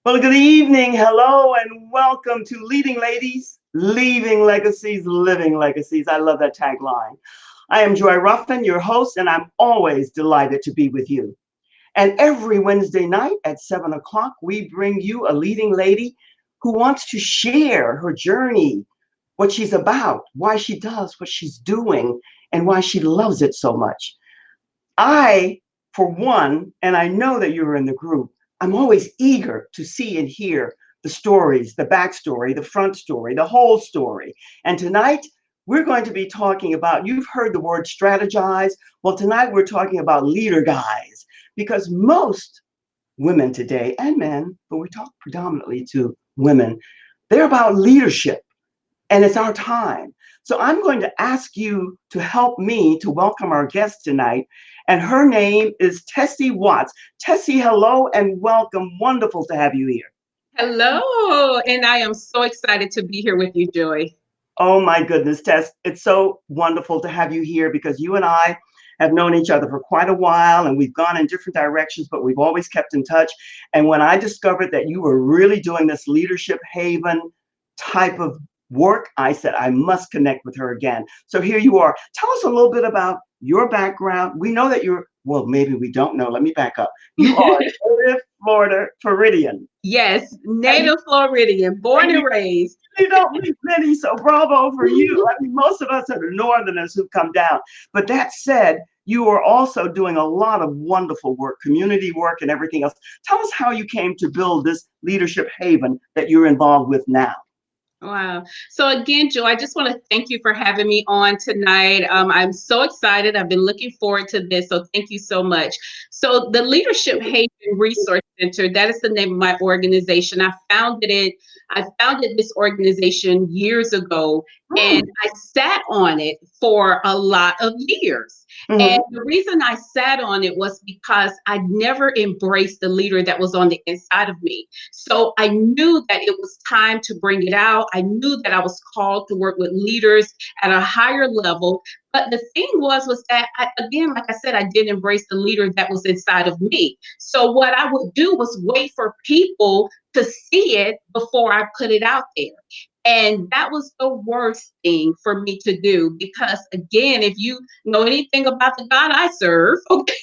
Well, good evening. Hello and welcome to Leading Ladies, Leaving Legacies, Living Legacies. I love that tagline. I am Joy Ruffin, your host, and I'm always delighted to be with you. And every Wednesday night at 7 o'clock, we bring you a leading lady who wants to share her journey, what she's about, why she does what she's doing, and why she loves it so much. I, for one, and I know that you're in the group, I'm always eager to see and hear the stories, the backstory, the front story, the whole story. And tonight, we're going to be talking about, you've heard the word strategize. Well, tonight we're talking about leader guys, because most women today, and men, but we talk predominantly to women, they're about leadership, and it's our time. So I'm going to ask you to help me to welcome our guest tonight. And her name is Tessie Watts. Tessie, hello and welcome. Wonderful to have you here. Hello, and I am so excited to be here with you, Joy. Oh my goodness, Tess, it's so wonderful to have you here because you and I have known each other for quite a while and we've gone in different directions, but we've always kept in touch. And when I discovered that you were really doing this leadership haven type of work, I said, I must connect with her again. So here you are. Tell us a little bit about your background. We know that you're, well, maybe we don't know. Let me back up. You are a native Florida Floridian. Yes, And native Floridian, born you and raised. you don't meet many, so bravo for you. I mean, most of us are the Northerners who've come down. But that said, you are also doing a lot of wonderful work, community work, and everything else. Tell us how you came to build this leadership haven that you're involved with now. Wow. So again, Joe, I just want to thank you for having me on tonight. I'm so excited. I've been looking forward to this. So thank you so much. So the Leadership Haven Resource Center, that is the name of my organization. I founded this organization years ago and Hmm. I sat on it for a lot of years. And Hmm. the reason I sat on it was because I never embraced the leader that was on the inside of me. So I knew that it was time to bring it out. I knew that I was called to work with leaders at a higher level. But the thing was that again, like I said, I didn't embrace the leader that was inside of me. So what I would do was wait for people to see it before I put it out there. And that was the worst thing for me to do because, again, if you know anything about the God I serve, okay,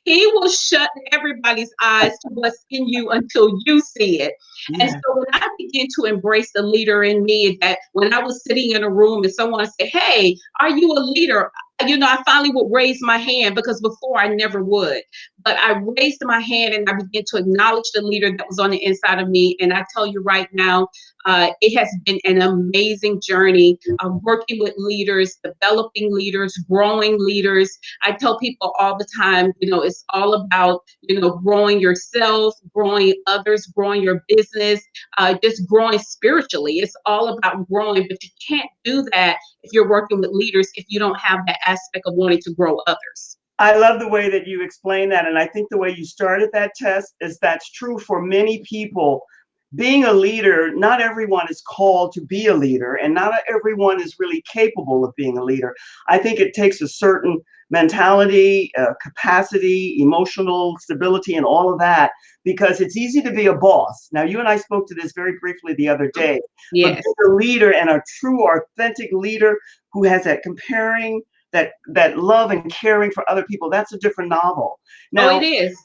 he will shut everybody's eyes to what's in you until you see it. And Yeah. so when I began to embrace the leader in me, that when I was sitting in a room and someone said, "Hey, are you a leader?" I finally would raise my hand because before I never would. But I raised my hand and I began to acknowledge the leader that was on the inside of me. And I tell you right now, it has been an amazing journey working with leaders, developing leaders, growing leaders. I tell people all the time, it's all about, growing yourself, growing others, growing your business, just growing spiritually. It's all about growing, but you can't do that if you're working with leaders if you don't have that aspect of wanting to grow others. I love the way that you explain that. And I think the way you started that test is that's true for many people. Being a leader, not everyone is called to be a leader, and not everyone is really capable of being a leader. I think it takes a certain mentality, capacity, emotional stability, and all of that, because it's easy to be a boss. Now, you and I spoke to this very briefly the other day, but Yes. being a leader and a true, authentic leader who has that comparing, that love and caring for other people, that's a different novel. Oh, it Now, is.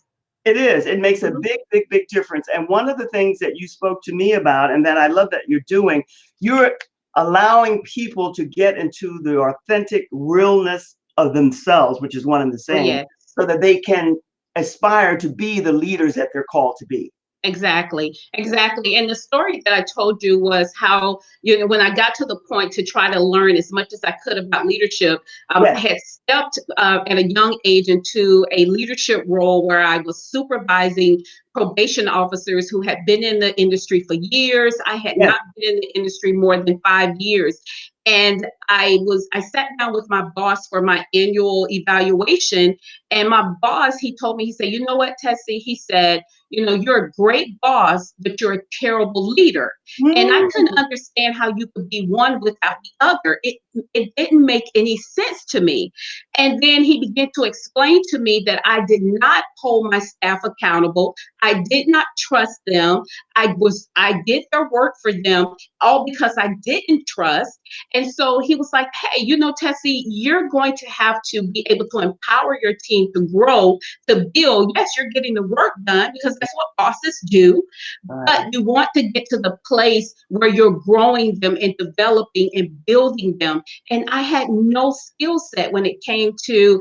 it is. It makes a Mhm. big difference. And one of the things that you spoke to me about, and that I love that you're doing, you're allowing people to get into the authentic realness of themselves, which is one and the Oh, same, yes. so that they can aspire to be the leaders that they're called to be. Exactly, exactly. And the story that I told you was how, when I got to the point to try to learn as much as I could about leadership, I Yes, had stepped at a young age into a leadership role where I was supervising probation officers who had been in the industry for years. I had yes. not been in the industry more than 5 years. And I sat down with my boss for my annual evaluation. And my boss, he told me, he said, "You know what, Tessie?" He said, "You're a great boss, but you're a terrible leader." And I couldn't Mm, understand how you could be one without the other. It didn't make any sense to me. And then he began to explain to me that I did not hold my staff accountable. I did not trust them. I did their work for them all because I didn't trust. And so he was like, hey, Tessie, you're going to have to be able to empower your team to grow, to build. Yes, you're getting the work done because that's what bosses do, but Right. you want to get to the place where you're growing them and developing and building them. And I had no skill set when it came to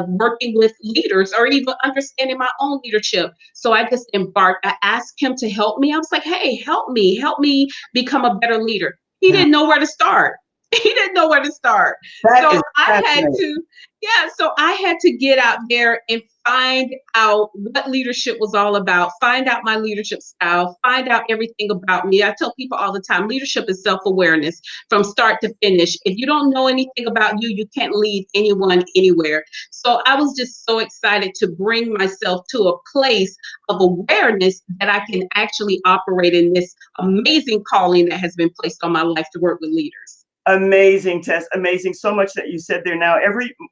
working with leaders or even understanding my own leadership. So I just embarked. I asked him to help me. I was like, hey, help me become a better leader. He Yeah. didn't know where to start. He didn't know where to start. That So is I had fascinating. to, yeah, so I had to get out there and find out what leadership was all about, find out my leadership style, find out everything about me. I tell people all the time, leadership is self-awareness from start to finish. If you don't know anything about you, you can't lead anyone anywhere. So I was just so excited to bring myself to a place of awareness that I can actually operate in this amazing calling that has been placed on my life to work with leaders. Amazing, Tess. Amazing. So much that you said there. Now,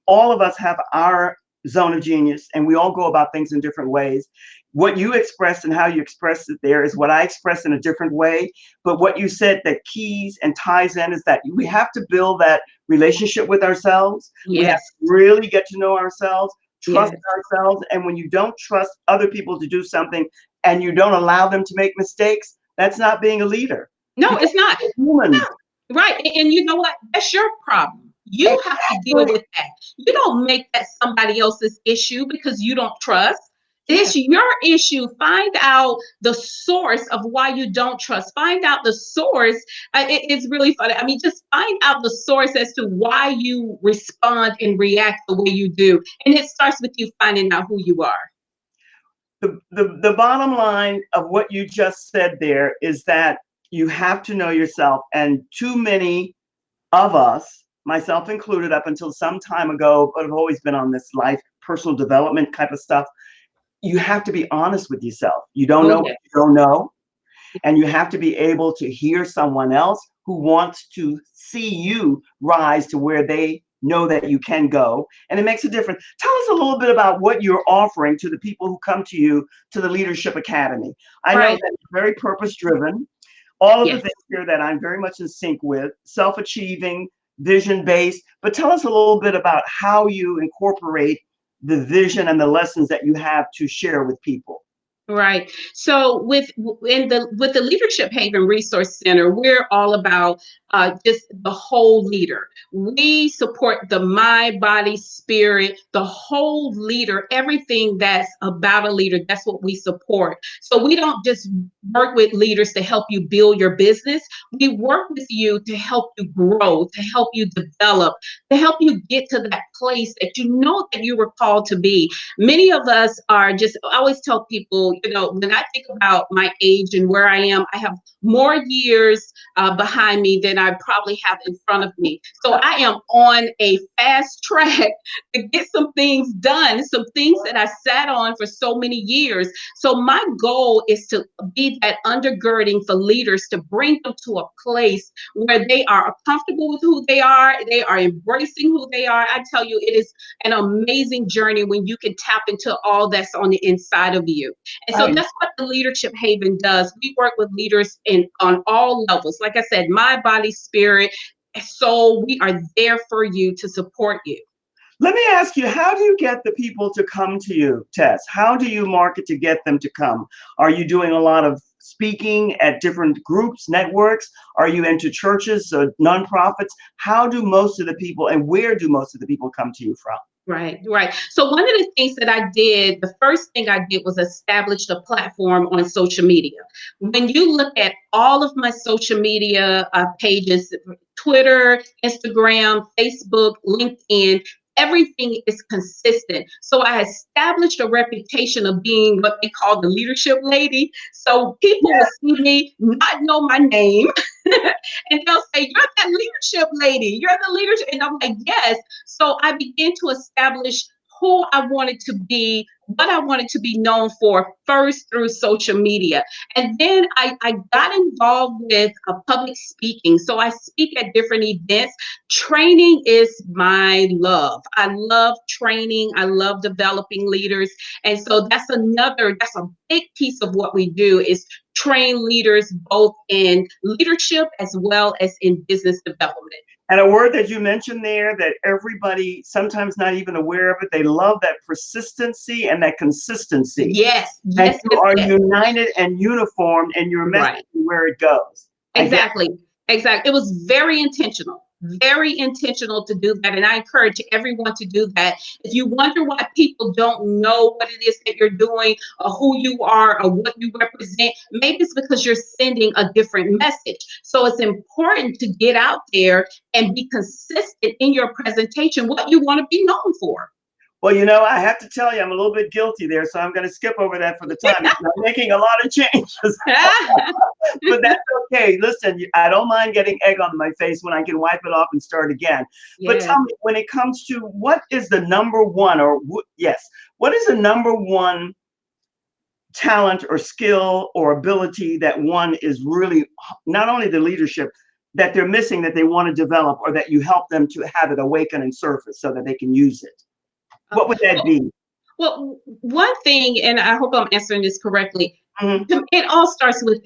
all of us have our zone of genius, and we all go about things in different ways. What you expressed and how you expressed it there is what I expressed in a different way. But what you said that keys and ties in is that we have to build that relationship with ourselves. We have Yes, to really get to know ourselves, trust yes. ourselves. And when you don't trust other people to do something and you don't allow them to make mistakes, that's not being a leader. No, Because it's not. we're humans. No, right. And you know what? That's your problem. You have to deal Exactly. with that. You don't make that somebody else's issue because you don't trust. Yeah. It's your issue. Find out the source of why you don't trust. Find out the source. It's really funny. I mean, just find out the source as to why you respond and react the way you do. And it starts with you finding out who you are. The bottom line of what you just said there is that you have to know yourself. And too many of us, myself included, up until some time ago, but have always been on this life, personal development type of stuff. You have to be honest with yourself. You don't Oh, know what yes. you don't know. And you have to be able to hear someone else who wants to see you rise to where they know that you can go. And it makes a difference. Tell us a little bit about what you're offering to the people who come to you to the Leadership Academy. I know Right. that it's very purpose driven. All of the Yes. things here that I'm very much in sync with, self achieving, vision based. But tell us a little bit about how you incorporate the vision and the lessons that you have to share with people. Right. So with the Leadership Haven Resource Center, we're all about just the whole leader. We support the mind, body, spirit, the whole leader, everything that's about a leader. That's what we support. So we don't just work with leaders to help you build your business. We work with you to help you grow, to help you develop, to help you get to that place that you know that you were called to be. Many of us are just, I always tell people, when I think about my age and where I am, I have more years behind me than I probably have in front of me. So I am on a fast track to get some things done, some things that I sat on for so many years. So my goal is to be that undergirding for leaders to bring them to a place where they are comfortable with who they are embracing who they are. I tell you, it is an amazing journey when you can tap into all that's on the inside of you. And so Right. that's what the Leadership Haven does. We work with leaders on all levels. Like I said, mind, body, spirit. So we are there for you to support you. Let me ask you, how do you get the people to come to you, Tess? How do you market to get them to come? Are you doing a lot of speaking at different groups, networks? Are you into churches, nonprofits? How do most of the people and where do most of the people come to you from? Right, right. So one of the things that I did, the first thing I did was establish a platform on social media. When you look at all of my social media pages, Twitter, Instagram, Facebook, LinkedIn, everything is consistent. So I established a reputation of being what they call the leadership lady. So people will see me, not know my name, and they'll say, "You're that leadership lady. You're the leadership." And I'm like, "Yes." So I began to establish who I wanted to be what I wanted to be known for first through social media. And then I got involved with public speaking. So I speak at different events. Training is my love. I love training. I love developing leaders. And so that's a big piece of what we do is train leaders both in leadership as well as in business development. And a word that you mentioned there that everybody sometimes not even aware of it, they love that persistency and that consistency. Yes, And yes, you yes, are yes. united and uniformed in your message Right. where it goes. I get Exactly. Exactly. It was very intentional to do that. And I encourage everyone to do that. If you wonder why people don't know what it is that you're doing or who you are or what you represent, maybe it's because you're sending a different message. So it's important to get out there and be consistent in your presentation, what you want to be known for. Well, I have to tell you, I'm a little bit guilty there, so I'm going to skip over that for the time because I'm making a lot of changes. But that's okay. Listen, I don't mind getting egg on my face when I can wipe it off and start again. But Yeah. tell me, when it comes to what is the number one, or yes, what is the number one talent or skill or ability that one is really, not only the leadership that they're missing, that they want to develop, or that you help them to have it awaken and surface so that they can use it? What would that be? Well, one thing, and I hope I'm answering this correctly, Mhm. it all starts with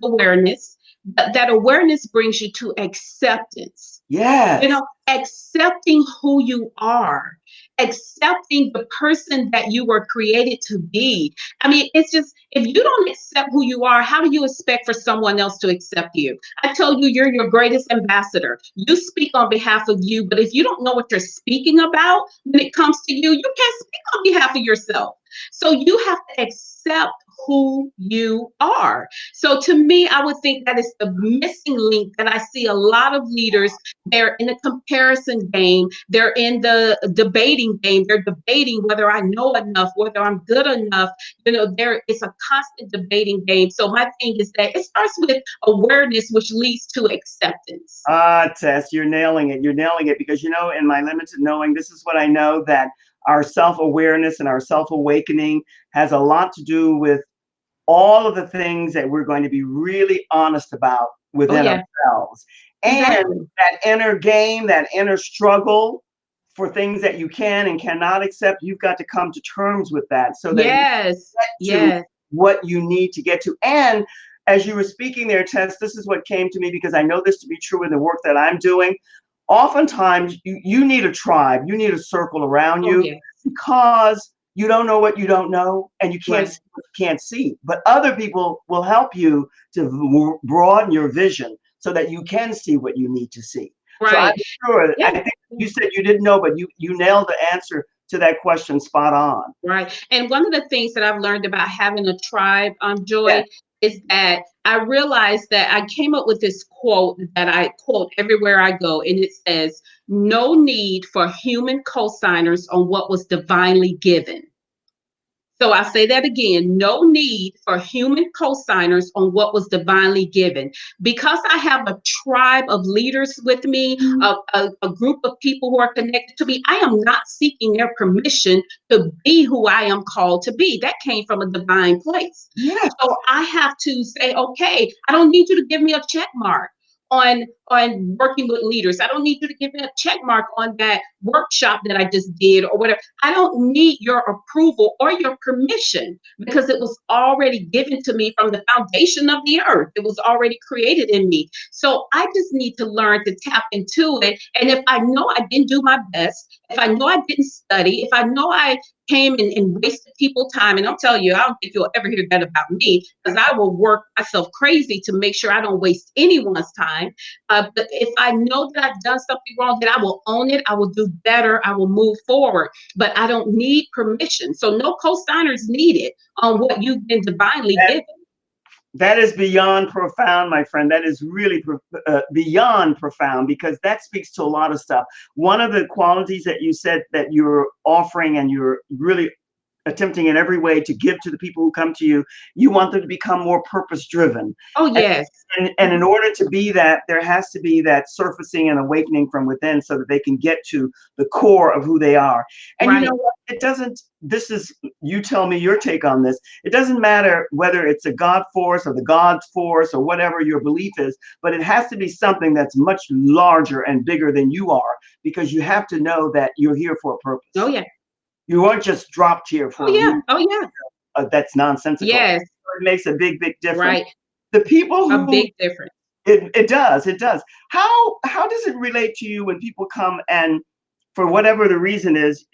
awareness. But that awareness brings you to acceptance. Yes. Accepting who you are, accepting the person that you were created to be. I mean, it's just, if you don't accept who you are, how do you expect for someone else to accept you? I told you, you're your greatest ambassador. You speak on behalf of you, but if you don't know what you're speaking about when it comes to you, you can't speak on behalf of yourself. So you have to accept who you are. So to me, I would think that is the missing link that I see a lot of leaders. They're in a comparison game. They're in the debating game. They're debating whether I know enough, whether I'm good enough. There is a constant debating game. So my thing is that it starts with awareness, which leads to acceptance. Ah, Tess, you're nailing it. You're nailing it because, in my limited knowing, this is what I know, that our self-awareness and our self-awakening has a lot to do with all of the things that we're going to be really honest about Oh within yeah, ourselves. And exactly. that inner game, that inner struggle for things that you can and cannot accept, you've got to come to terms with that so that you Yes, get to yes. what you need to get to. And as you were speaking there, Tess, this is what came to me because I know this to be true in the work that I'm doing. Oftentimes, you need a tribe, you need a circle around Oh you yeah, because you don't know what you don't know and you can't right. see what you can't see. But other people will help you to broaden your vision so that you can see what you need to see. So I'm Right. sure, I Yeah. think you said you didn't know, but you nailed the answer to that question spot on. Right. And one of the things that I've learned about having a tribe, Yes. Joy, is that I realized that I came up with this quote that I quote everywhere I go, and it says, "No need for human cosigners on what was divinely given." So I say that again, no need for human cosigners on what was divinely given. Because I have a tribe of leaders with me, a group of people who are connected to me, I am not seeking their permission to be who I am called to be. That came from a divine place. Yes. So I have to say, okay, I don't need you to give me a check mark on working with leaders. I don't need you to give me a check mark on that workshop that I just did or whatever. I don't need your approval or your permission because it was already given to me from the foundation of the earth. It was already created in me. So I just need to learn to tap into it. And if I know I didn't do my best, if I know I didn't study, if I know I came and wasted people time, and I'll tell you, I don't think you'll ever hear that about me because I will work myself crazy to make sure I don't waste anyone's time. But if I know that I've done something wrong, then I will own it. I will do better. I will move forward. But I don't need permission. So no co-signers needed on what you've been divinely given. That is beyond profound, my friend. That is really beyond profound because that speaks to a lot of stuff. One of the qualities that you said that you're offering and you're really attempting in every way to give to the people who come to you. You want them to become more purpose driven. Oh, yes. And in order to be that, there has to be that surfacing and awakening from within so that they can get to the core of who they are. And you know Right. what? It doesn't, this is, you tell me your take on this. It doesn't matter whether it's a God force or the God's force or whatever your belief is, but it has to be something that's much larger and bigger than you are, because you have to know that you're here for a Oh, purpose. yeah. You aren't just dropped here Oh, for a yeah. reason Oh, yeah. that's nonsensical. Yes. It makes a big, big difference. Right. The people A who big difference. it does. How does it relate to you when people come and for whatever the reason is,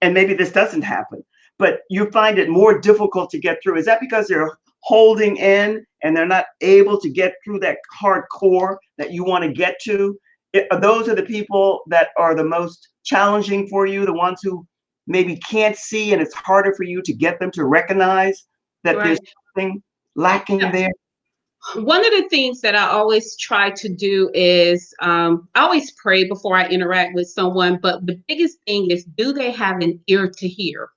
and maybe this doesn't happen, but you find it more difficult to get through? Is that because they're holding in and they're not able to get through that hardcore that you want to get to? Those are the people that are the most challenging for you, the ones who maybe can't see, and it's harder for you to get them to recognize that there's Right. something lacking there. One of the things that I always try to do is I always pray before I interact with someone, but the biggest thing is, do they have an ear to hear?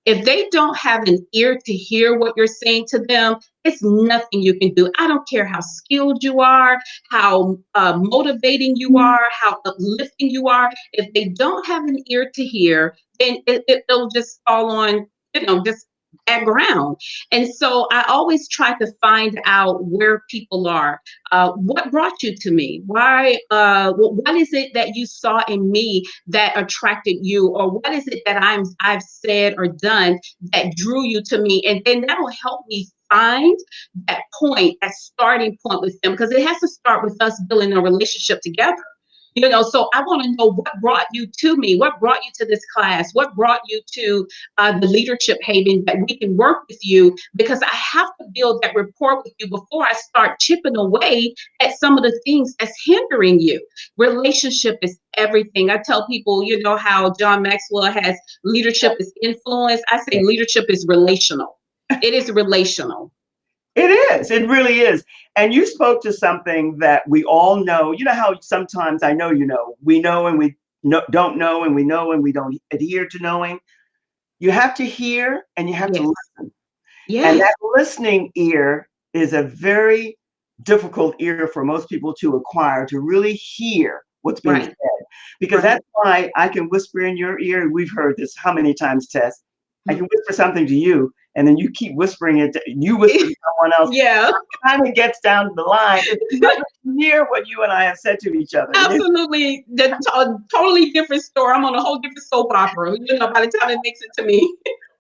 If they don't have an ear to hear what you're saying to them, it's nothing you can do. I don't care how skilled you are, how motivating you are, how uplifting you are. If they don't have an ear to hear, then it'll just fall on, just bad ground. And so I always try to find out where people are. What brought you to me? Why? What is it that you saw in me that attracted you, or what is it that I've said or done that drew you to me? And then that'll help me find that point, that starting point with them, because it has to start with us building a relationship together. So I want to know what brought you to me, what brought you to this class, what brought you to the leadership haven, that we can work with you, because I have to build that rapport with you before I start chipping away at some of the things that's hindering you. Relationship is everything. I tell people, how John Maxwell has leadership is influence. I say leadership is relational. It is relational. It is. It really is. And you spoke to something that we all know. You know how sometimes I know we know and we don't know, and we know and we don't adhere to knowing. You have to hear and you have to Yes. listen. And Yes. that listening ear is a very difficult ear for most people to acquire, to really hear what's being Right. said. Because Right. that's why I can whisper in your ear. We've heard this how many times, Tess? I can whisper something to you, and then you keep whispering it. You whisper to someone else. Yeah. By the time it gets down to the line, it's nothing near what you and I have said to each other. Absolutely, totally different story. I'm on a whole different soap opera. By the time it makes it to me.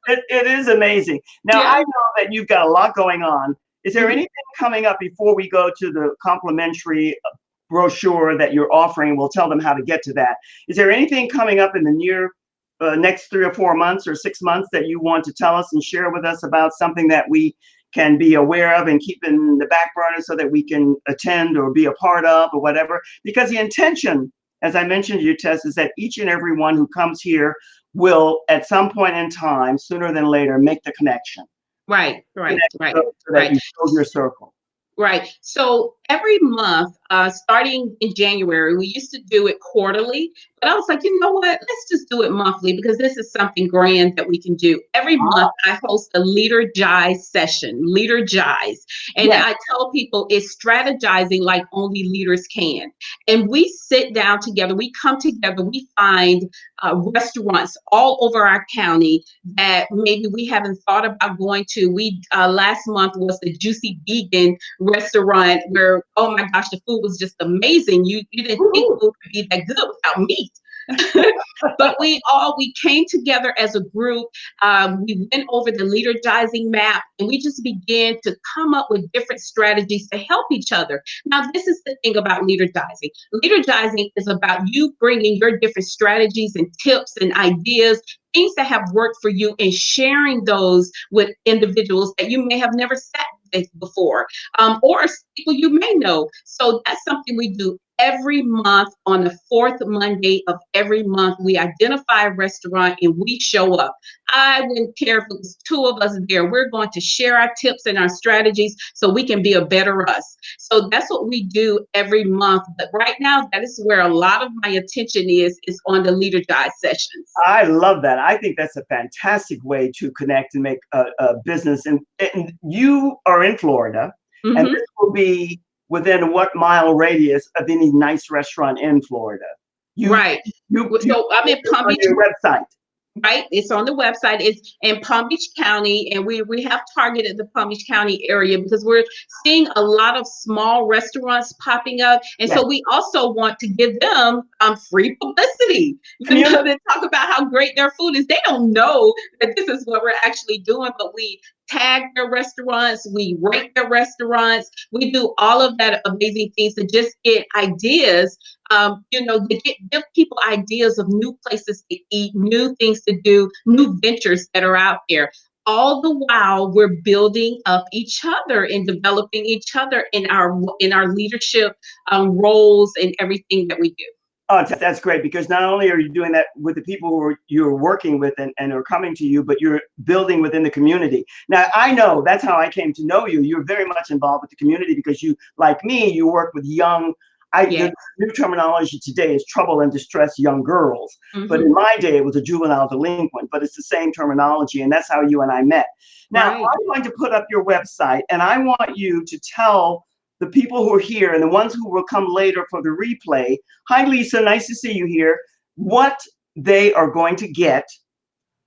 It is amazing. Now, Yeah. I know that you've got a lot going on. Is there Mhm. anything coming up before we go to the complimentary brochure that you're offering? We'll tell them how to get to that. Is there anything coming up in the near next 3 or 4 months or 6 months that you want to tell us and share with us about, something that we can be aware of and keep in the back burner so that we can attend or be a part of or whatever? Because the intention, as I mentioned to you, Tess, is that each and every one who comes here will, at some point in time, sooner than later, make the connection. Right, right, Connect right, so that right. you build your circle. Right. So every month, starting in January, we used to do it quarterly, but I was like, you know what? Let's just do it monthly, because this is something grand that we can do. Every month, I host a Leadergize session, Leadergize. And Yes. I tell people it's strategizing like only leaders can. And we sit down together, we come together, we find restaurants all over our county that maybe we haven't thought about going to. We last month was the Juicy Vegan restaurant, where, oh my gosh, the food was just amazing. You didn't think Woo-hoo. food could be that good without meat. But we came together as a group. We went over the leadergizing map, and we just began to come up with different strategies to help each other. Now, this is the thing about leadergizing. Leadergizing is about you bringing your different strategies and tips and ideas, things that have worked for you, and sharing those with individuals that you may have never sat with before, or people you may know. So that's something we do every month on the fourth Monday of every month, we identify a restaurant and we show up. I wouldn't care if it was two of us there. We're going to share our tips and our strategies so we can be a better us. So that's what we do every month. But right now, that is where a lot of my attention is on the Leader Guide sessions. I love that. I think that's a fantastic way to connect and make a business. And you are in Florida, and this will be within what mile radius of any nice restaurant in Florida? Right. So I'm in Palm Beach. On your website. Right, it's on the website. It's in Palm Beach County, and we have targeted the Palm Beach County area because we're seeing a lot of small restaurants popping up, and so we also want to give them free publicity. You know, they talk about how great their food is. They don't know that this is what we're actually doing, but we tag their restaurants, we rate their restaurants, we do all of that amazing things to just get ideas, you know, to give people ideas of new places to eat, new things to do, new ventures that are out there. All the while we're building up each other and developing each other in our leadership roles and everything that we do. Oh, that's great, because not only are you doing that with the people who you're working with and are coming to you, but you're building within the community. Now, I know that's how I came to know you. You're very much involved with the community because you, like me, you work with young, the new terminology today is trouble and distress young girls. But in my day, it was a juvenile delinquent, but it's the same terminology. And that's how you and I met. Now, I'm going to put up your website, and I want you to tell the people who are here and the ones who will come later for the replay. Hi, Lisa, nice to see you here. What they are going to get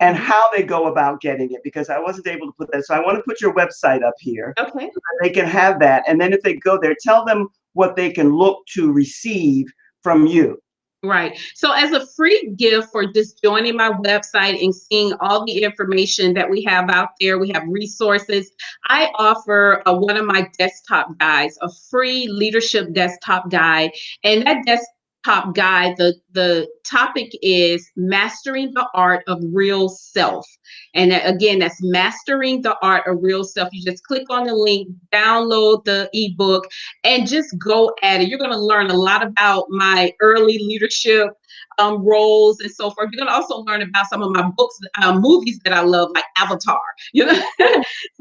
and how they go about getting it, because I wasn't able to put that. So I want to put your website up here. Okay. So they can have that. And then if they go there, tell them what they can look to receive from you. Right. So as a free gift for just joining my website and seeing all the information that we have out there, we have resources. I offer one of my desktop guides, a free leadership desktop guide. And that desktop guide, the topic is mastering the art of real self. And again, that's mastering the art of real self. You just click on the link, download the ebook, and just go at it. You're going to learn a lot about my early leadership roles and so forth. You're going to also learn about some of my books, movies that I love, like Avatar. You know,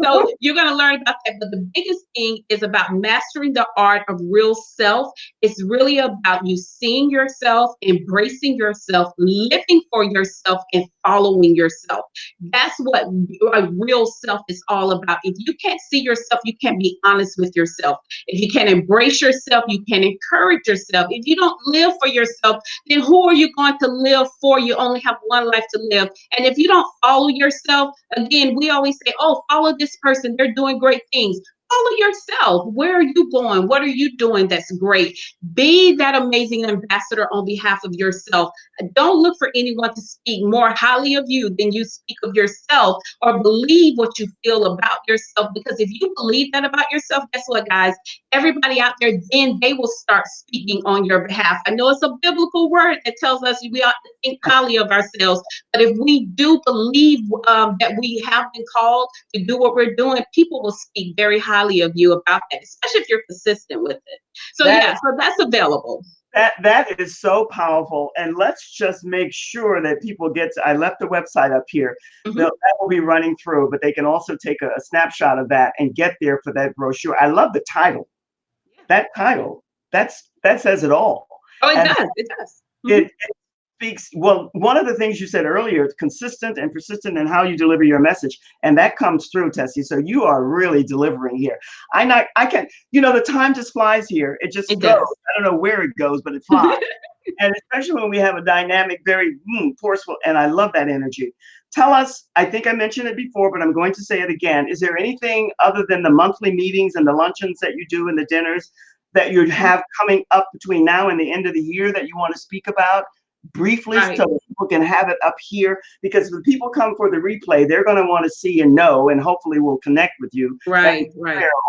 so you're going to learn about that. But the biggest thing is about mastering the art of real self. It's really about you seeing yourself, embracing yourself, living for yourself, and following yourself. That's what a real self is all about. If you can't see yourself, you can't be honest with yourself. If you can't embrace yourself, you can't encourage yourself. If you don't live for yourself, then who are you going to live for? You only have one life to live. And if you don't follow yourself, again, we always say, oh, follow this person, they're doing great things. Follow yourself. Where are you going? What are you doing that's great? Be that amazing ambassador on behalf of yourself. Don't look for anyone to speak more highly of you than you speak of yourself, or believe what you feel about yourself. Because if you believe that about yourself, guess what, guys? Everybody out there, then they will start speaking on your behalf. I know it's a biblical word that tells us we ought to think highly of ourselves, but if we do believe that we have been called to do what we're doing, people will speak very highly of you about that, especially if you're consistent with it. So so that's available. That is so powerful. And let's just make sure that people get to, I left the website up here. That will be running through, but they can also take a snapshot of that and get there for that brochure. I love the title. That title, that says it all. Oh, it does. It does. It speaks, well, one of the things you said earlier, it's consistent and persistent in how you deliver your message. And that comes through, Tessie. So you are really delivering here. I can't, you know, the time just flies here. It just goes. I don't know where it goes, but it flies. And especially when we have a dynamic, very forceful, and I love that energy. Tell us, I think I mentioned it before, but I'm going to say it again. Is there anything other than the monthly meetings and the luncheons that you do and the dinners that you have coming up between now and the end of the year that you want to speak about? Briefly, so people can have it up here, because when people come for the replay, they're going to want to see and know, and hopefully will connect with you. Right.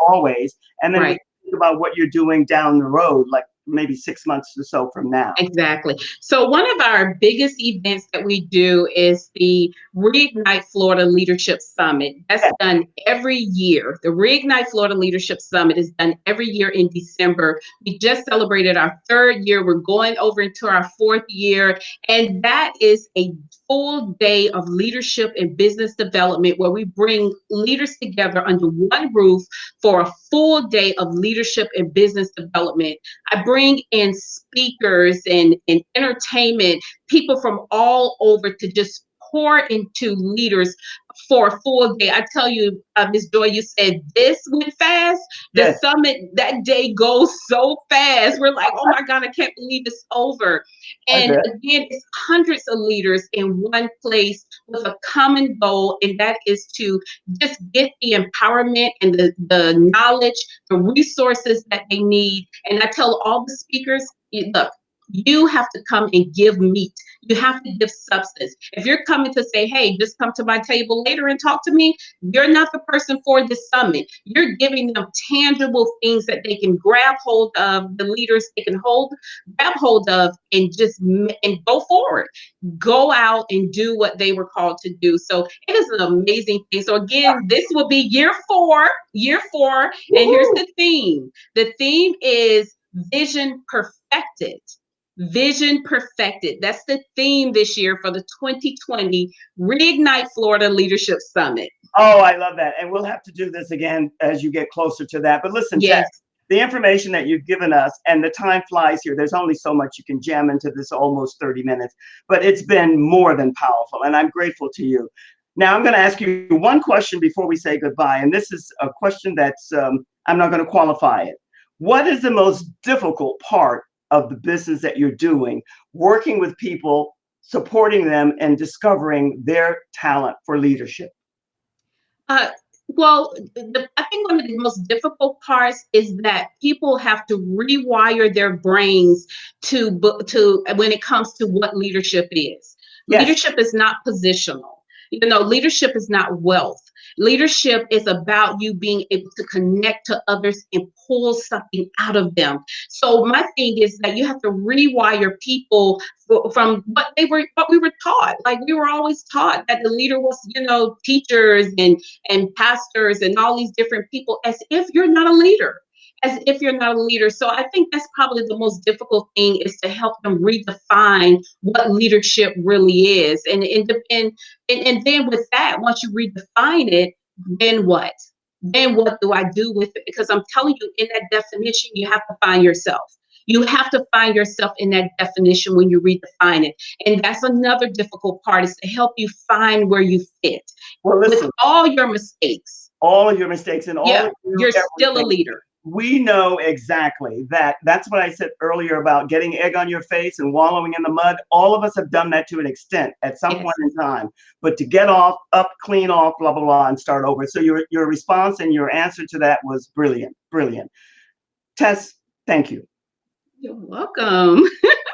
Always. And then we think about what you're doing down the road, like maybe 6 months or so from now. Exactly. So one of our biggest events that we do is the Reignite Florida Leadership Summit. That's Yeah. done every year. The Reignite Florida Leadership Summit is done every year in December. We just celebrated our 3rd year. We're going over into our 4th year. And that is a full day of leadership and business development where we bring leaders together under one roof for a full day of leadership and business development. I bring in speakers and entertainment, people from all over to just pour into leaders for a full day. I tell you, Ms. Joy, you said this went fast. The Yes. summit that day goes so fast. We're like, oh my God, I can't believe it's over. And again, it's hundreds of leaders in one place with a common goal, and that is to just get the empowerment and the knowledge, the resources that they need. And I tell all the speakers, look, you have to come and give meat. You have to give substance. If you're coming to say, hey, just come to my table later and talk to me, you're not the person for this summit. You're giving them tangible things that they can grab hold of, the leaders they can grab hold of, and go forward. Go out and do what they were called to do. So it is an amazing thing. So again, this will be year four, and here's the theme. The theme is Vision Perfected. Vision Perfected. That's the theme this year for the 2020 Reignite Florida Leadership Summit. Oh, I love that. And we'll have to do this again as you get closer to that. But listen, Yes. Tess, the information that you've given us, and the time flies here. There's only so much you can jam into this almost 30 minutes, but it's been more than powerful, and I'm grateful to you. Now, I'm going to ask you one question before we say goodbye, and this is a question that's, I'm not going to qualify it. What is the most difficult part of the business that you're doing, working with people, supporting them, and discovering their talent for leadership? Well, I think one of the most difficult parts is that people have to rewire their brains to when it comes to what leadership is. Yes. Leadership is not positional. Leadership is not wealth. Leadership is about you being able to connect to others and pull something out of them. So my thing is that you have to rewire people from what we were taught. Like, we were always taught that the leader was, teachers and pastors and all these different people, as if you're not a leader. So I think that's probably the most difficult thing, is to help them redefine what leadership really is. And then with that, once you redefine it, then what? Then what do I do with it? Because I'm telling you, in that definition, you have to find yourself. You have to find yourself in that definition when you redefine it. And that's another difficult part, is to help you find where you fit. Well, listen, with all your mistakes. All of your mistakes and all of you're still a leader. We know exactly that. That's what I said earlier about getting egg on your face and wallowing in the mud. All of us have done that to an extent at some point in time. But to get up, clean off, blah, blah, blah, and start over. So your response and your answer to that was brilliant, brilliant. Tess, thank you. You're welcome.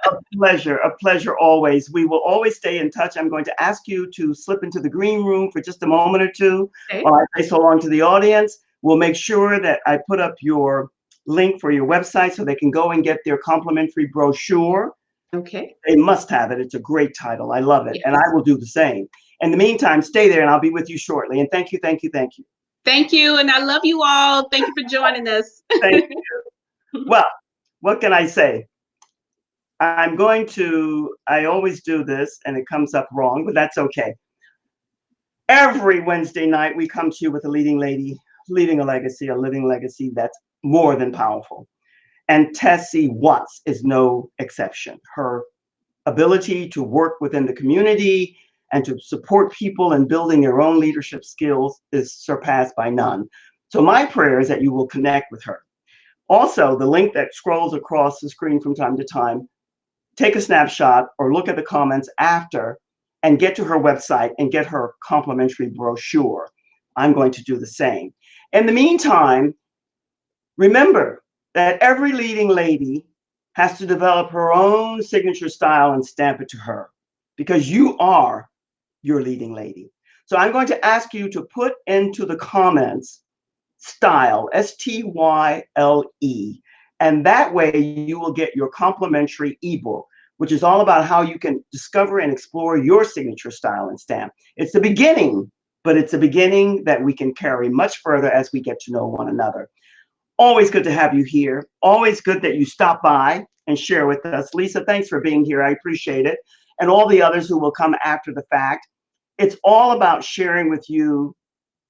A pleasure always. We will always stay in touch. I'm going to ask you to slip into the green room for just a moment or two while I say so long to the audience. We'll make sure that I put up your link for your website so they can go and get their complimentary brochure. Okay. They must have it. It's a great title. I love it. Yes. And I will do the same. In the meantime, stay there and I'll be with you shortly. And thank you, thank you, thank you. Thank you. And I love you all. Thank you for joining us. Thank you. Well, what can I say? I always do this and it comes up wrong, but that's okay. Every Wednesday night, we come to you with a leading lady, leaving a legacy, a living legacy that's more than powerful. And Tessie Watts is no exception. Her ability to work within the community and to support people in building their own leadership skills is surpassed by none. So my prayer is that you will connect with her. Also, the link that scrolls across the screen from time to time, take a snapshot or look at the comments after and get to her website and get her complimentary brochure. I'm going to do the same. In the meantime, remember that every leading lady has to develop her own signature style and stamp it to her, because you are your leading lady. So I'm going to ask you to put into the comments style, S-T-Y-L-E, And that way you will get your complimentary ebook, which is all about how you can discover and explore your signature style and stamp. It's the beginning, but it's a beginning that we can carry much further as we get to know one another. Always good to have you here. Always good that you stop by and share with us. Lisa, thanks for being here. I appreciate it. And all the others who will come after the fact. It's all about sharing with you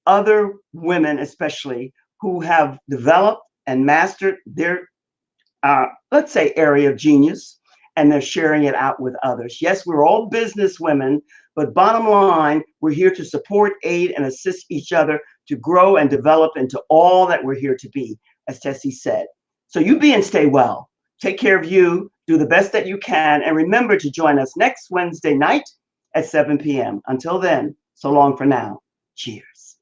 other women, especially, who have developed and mastered their, let's say, area of genius, and they're sharing it out with others. Yes, we're all business women, but bottom line, we're here to support, aid, and assist each other to grow and develop into all that we're here to be, as Tessie said. So you be and stay well. Take care of you, do the best that you can, and remember to join us next Wednesday night at 7 p.m. Until then, so long for now. Cheers.